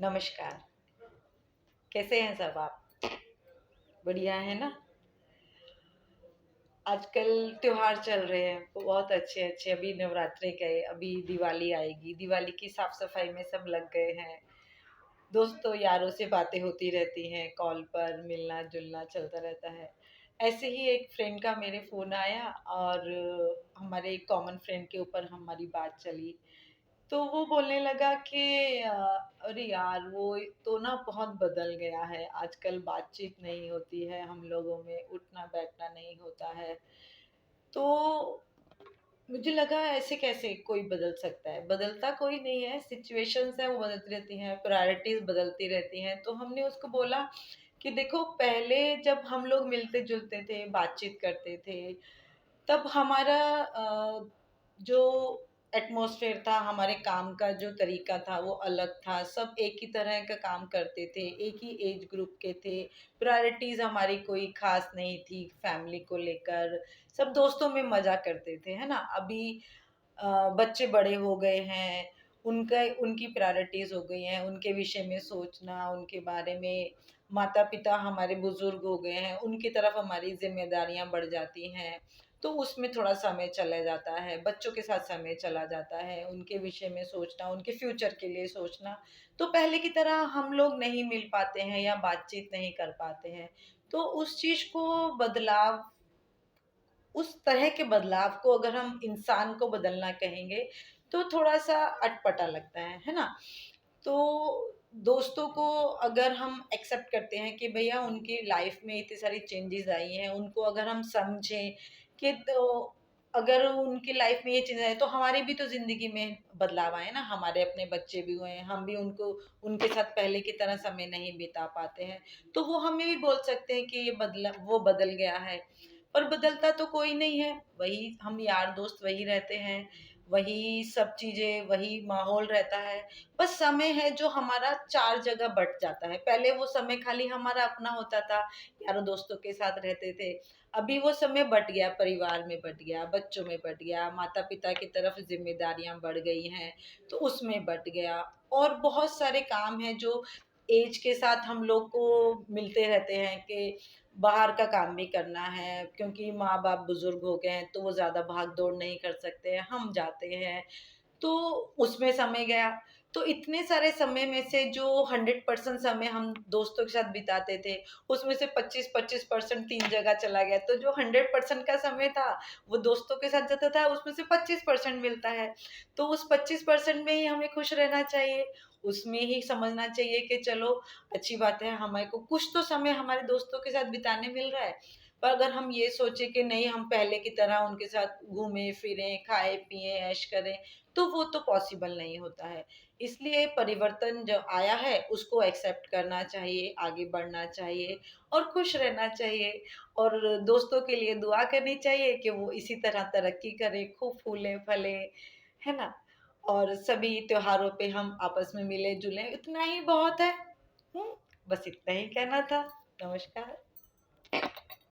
नमस्कार। कैसे हैं सब आप? बढ़िया है ना? आजकल त्योहार चल रहे हैं बहुत अच्छे अच्छे। अभी नवरात्रे गए, अभी दिवाली आएगी। दिवाली की साफ सफाई में सब लग गए हैं। दोस्तों यारों से बातें होती रहती हैं, कॉल पर मिलना जुलना चलता रहता है। ऐसे ही एक फ्रेंड का मेरे फ़ोन आया और हमारे एक कॉमन फ्रेंड के ऊपर हमारी बात चली। तो वो बोलने लगा कि अ, अरे यार वो तो ना बहुत बदल गया है, आजकल बातचीत नहीं होती है, हम लोगों में उठना बैठना नहीं होता है। तो मुझे लगा ऐसे कैसे कोई बदल सकता है? बदलता कोई नहीं है, सिचुएशंस है वो बदलती रहती हैं, प्रायोरिटीज बदलती रहती हैं। तो हमने उसको बोला कि देखो पहले जब हम लोग मिलते जुलते थे, बातचीत करते थे, तब हमारा जो एटमॉस्फेयर था, हमारे काम का जो तरीका था वो अलग था। सब एक ही तरह का काम करते थे, एक ही एज ग्रुप के थे। प्रायोरिटीज हमारी कोई खास नहीं थी फैमिली को लेकर। सब दोस्तों में मजा करते थे, है ना? अभी बच्चे बड़े हो गए हैं, उनका उनकी प्रायोरिटीज हो गई हैं, उनके विषय में सोचना, उनके बारे में। माता पिता हमारे बुजुर्ग हो गए हैं, उनकी तरफ हमारी जिम्मेदारियां बढ़ जाती हैं। तो उसमें थोड़ा समय चला जाता है, बच्चों के साथ समय चला जाता है, उनके विषय में सोचना, उनके फ्यूचर के लिए सोचना। तो पहले की तरह हम लोग नहीं मिल पाते हैं या बातचीत नहीं कर पाते हैं। तो उस चीज को बदलाव उस तरह के बदलाव को अगर हम इंसान को बदलना कहेंगे, तो थोड़ा-सा अटपटा लगता है ना? तो दोस्तों को अगर हम एक्सेप्ट करते हैं कि भैया उनकी लाइफ में इतनी सारी चेंजेस आई हैं, उनको अगर हम समझें कि तो अगर उनकी लाइफ में ये चीज़ें आई, तो हमारी भी तो ज़िंदगी में बदलाव आए ना, हमारे अपने बच्चे भी हुए हैं, हम भी उनको उनके साथ पहले की तरह समय नहीं बिता पाते हैं। तो वो हमें भी बोल सकते हैं कि ये बदला वो बदल गया है। पर बदलता तो कोई नहीं है, वही हम यार दोस्त वही रहते हैं, वही सब चीज़ें, वही माहौल रहता है। बस समय है जो हमारा 4 जगह बँट जाता है। पहले वो समय खाली हमारा अपना होता था, यारों दोस्तों के साथ रहते थे। अभी वो समय बँट गया, परिवार में बँट गया, बच्चों में बँट गया, माता-पिता की तरफ ज़िम्मेदारियाँ बढ़ गई हैं, तो उसमें बँट गया। और बहुत सारे काम हैं जो ऐज के साथ हम लोग को मिलते रहते हैं कि बाहर का काम भी करना है, क्योंकि माँ-बाप बुज़ुर्ग हो गए हैं, तो वो ज़्यादा भाग-दौड़ नहीं कर सकते हैं, हम जाते हैं। तो उसमें समय गया। तो इतने सारे समय में से जो 100% समय हम दोस्तों के साथ बिताते थे, उसमें से 25-25% 3 जगह चला गया। तो जो 100% का समय था, वो दोस्तों के साथ जाता था, उसमें से 25% मिलता है। तो उस 25% में ही हमें खुश रहना चाहिए, उसमें ही समझना चाहिए कि चलो अच्छी बात है, हमारे को कुछ तो समय हमारे दोस्तों के साथ बिताने मिल रहा है। पर अगर हम ये सोचे कि नहीं, हम पहले की तरह उनके साथ घूमें-फिरें, खाएँ-पिएँ, ऐश करें, तो वो तो पॉसिबल नहीं होता है। इसलिए परिवर्तन जो आया है उसको एक्सेप्ट करना चाहिए, आगे बढ़ना चाहिए और खुश रहना चाहिए। और दोस्तों के लिए दुआ करनी चाहिए कि वो इसी तरह तरक्की करें, खूब फूलें-फलें, है ना? और सभी त्योहारों पे हम आपस में मिले-जुलें, इतना ही बहुत है। हुँ, बस इतना ही कहना था। नमस्कार।